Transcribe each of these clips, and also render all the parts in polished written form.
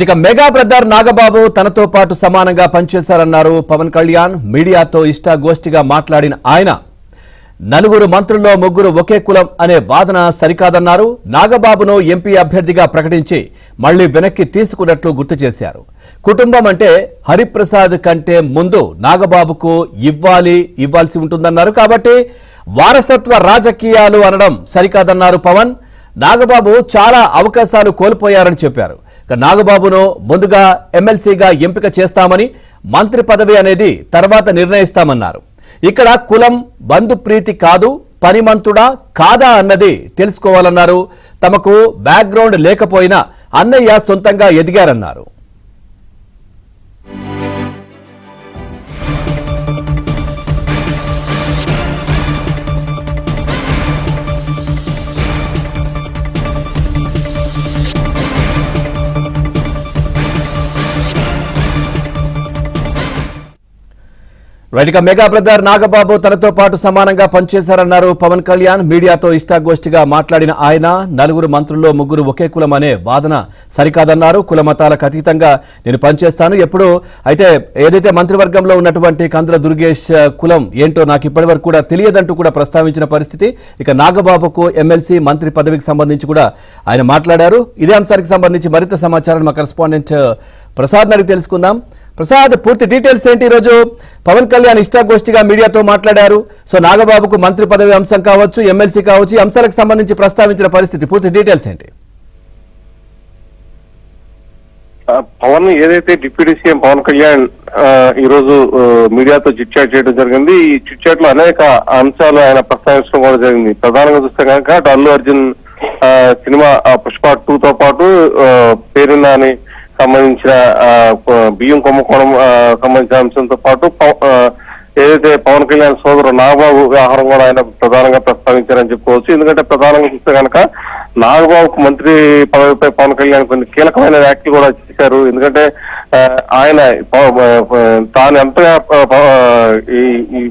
ఇక mega brother Nagababu తనతో పాటు సమానంగా పనిచేశారన్నారు పవన్ కళ్యాణ్. మీడియాతో ఇష్టాగోష్ఠిగా మాట్లాడిన ఆయన నలుగురు మంత్రుల్లో ముగ్గురు ఒకే కులం అనే వాదన సరికాదన్నారు. నాగబాబును ఎంపీ అభ్యర్థిగా ప్రకటించి మళ్లీ వెనక్కి తీసుకున్నట్లు గుర్తు చేశారు. కుటుంబం అంటే హరిప్రసాద్ కంటే ముందు నాగబాబుకు ఇవ్వాల్సి ఉంటుందన్నారు. కాబట్టి వారసత్వ రాజకీయాలు అనడం సరికాదన్నారు పవన్. నాగబాబు చాలా అవకాశాలు కోల్పోయారని చెప్పారు. నాగబాబును ముందుగా ఎమ్మెల్సీగా ఎంపిక చేస్తామని, మంత్రి పదవి అనేది తర్వాత నిర్ణయిస్తామన్నారు. ఇక్కడ కులం బంధు ప్రీతి కాదు, పనిమంతుడా కాదా అన్నది తెలుసుకోవాలన్నారు. తమకు బ్యాక్గ్రౌండ్ లేకపోయినా అన్నయ్య సొంతంగా ఎదిగారన్నారు. రైట్, ఇక మెగా బ్రదర్ నాగబాబు తనతో పాటు సమానంగా పనిచేశారన్నారు పవన్ కళ్యాణ్. మీడియాతో ఇష్టాగోష్ఠిగా మాట్లాడిన ఆయన నలుగురు మంత్రుల్లో ముగ్గురు ఒకే కులం అనే వాదన సరికాదన్నారు. కుల మతాలకు అతీతంగా నేను పనిచేస్తాను ఎప్పుడు. అయితే ఏదైతే మంత్రివర్గంలో ఉన్నటువంటి కందుల దుర్గేష్ కులం ఏంటో నాకు ఇప్పటి వరకు కూడా తెలియదంటూ కూడా ప్రస్తావించిన పరిస్థితి. ఇక నాగబాబుకు ఎమ్మెల్సీ మంత్రి పదవికి సంబంధించి కూడా ఆయన మాట్లాడారు. ఇదే అంశానికి సంబంధించి మరింత సమాచారం మా కరెస్పాండెంట్ ప్రసాద్ అడిగి తెలుసుకుందాం. ప్రసాద్, పూర్తి డీటెయిల్స్ ఏంటి? ఈరోజు పవన్ కళ్యాణ్ ఇష్టాగోష్ఠిగా మీడియాతో మాట్లాడారు. సో నాగబాబుకు మంత్రి పదవి అంశం కావచ్చు, ఎమ్మెల్సీ కావచ్చు, ఈ అంశాలకు సంబంధించి ప్రస్తావించిన పరిస్థితి, పూర్తి డీటెయిల్స్ ఏంటి? పవన్ ఏదైతే డిప్యూటీ సీఎం పవన్ కళ్యాణ్ ఈరోజు మీడియాతో చిట్ చాట్ చేయడం జరిగింది. ఈ చిట్ చాట్ లో అనేక అంశాలు ఆయన ప్రస్తావించడం కూడా జరిగింది. ప్రధానంగా చూస్తే కనుక అల్లు అర్జున్ సినిమా పుష్ప 2తో పాటు పేరున్నాని సంబంధించిన బియ్యం కుంభకోణం సంబంధించిన అంశంతో పాటు ఏదైతే పవన్ కళ్యాణ్ సోదరు నాగబాబు వ్యవహారం కూడా ఆయన ప్రధానంగా ప్రస్తావించారని చెప్పుకోవచ్చు. ఎందుకంటే ప్రధానంగా చూస్తే కనుక నాగబాబుకు మంత్రి పదవిపై పవన్ కళ్యాణ్ కొన్ని కీలకమైన వ్యాఖ్యలు కూడా చేశారు. ఎందుకంటే ఆయన తాను ఎంతగా ఈ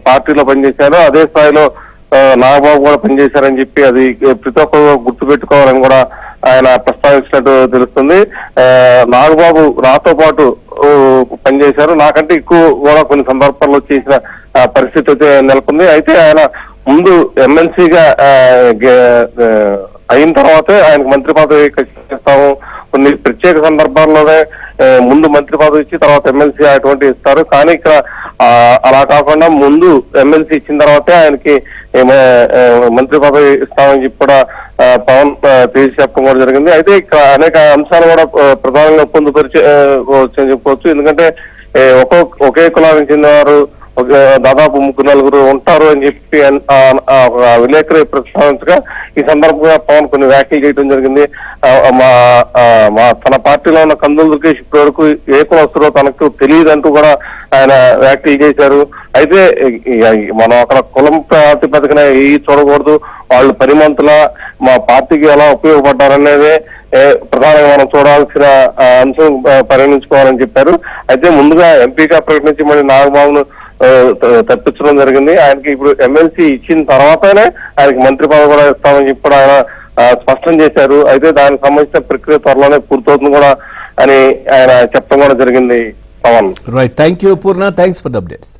పార్టీలో పనిచేశారో అదే స్థాయిలో నాగబాబు కూడా పనిచేశారని చెప్పి అది ప్రతి ఒక్కరు గుర్తు పెట్టుకోవాలని కూడా ఆయన ప్రస్తావించినట్టు తెలుస్తుంది. నాగబాబు నాతో పాటు పనిచేశారు, నాకంటే ఎక్కువ కూడా కొన్ని సందర్భాల్లో చేసిన పరిస్థితి అయితే నెలకొంది. అయితే ఆయన ముందు ఎమ్మెల్సీగా అయిన తర్వాతే ఆయనకు మంత్రి పదవి చేస్తాము. కొన్ని ప్రత్యేక సందర్భాల్లోనే ముందు మంత్రి పదవి ఇచ్చి తర్వాత ఎమ్మెల్సీ అటువంటి ఇస్తారు. కానీ ఇక్కడ అలా కాకుండా ముందు ఎమ్మెల్సీ ఇచ్చిన తర్వాతే ఆయనకి మంత్రి పదవి ఇస్తామని చెప్పి కూడా పవన్ తేల్చి చెప్పడం కూడా జరిగింది. అయితే ఇక్కడ అనేక అంశాలు కూడా ప్రధానంగా పొందుపరిచని చెప్పుకోవచ్చు. ఎందుకంటే ఒకే కులానికి చెందినవారు దాదాపు ముగ్గురు నలుగురు ఉంటారు అని చెప్పి విలేకరి ప్రస్తావించగా ఈ సందర్భంగా పవన్ కొన్ని వ్యాఖ్యలు చేయడం జరిగింది. తన పార్టీలో ఉన్న కందుల దుర్గేష్ ఇప్పటి వరకు ఏ కులస్తులో తనకు తెలియదంటూ కూడా ఆయన వ్యాఖ్యలు చేశారు. అయితే మనం అక్కడ కులం ప్రాతిపదికన ఏ చూడకూడదు, వాళ్ళు పనిమంతుల మా పార్టీకి ఎలా ఉపయోగపడ్డారనేదే ప్రధానంగా మనం చూడాల్సిన అంశం పరిగణించుకోవాలని చెప్పారు. అయితే ముందుగా ఎంపీగా ప్రకటించి మళ్ళీ నాగబాబును తప్పించడం జరిగింది. ఆయనకి ఇప్పుడు ఎమ్మెల్సీ ఇచ్చిన తర్వాతనే ఆయనకి మంత్రి పదవి కూడా ఇస్తామని చెప్పి ఆయన స్పష్టం చేశారు. అయితే దానికి సంబంధించిన ప్రక్రియ త్వరలోనే పూర్తవుతుంది కూడా అని ఆయన చెప్పడం కూడా జరిగింది. Pavan, right, thank you Purna, thanks for the updates.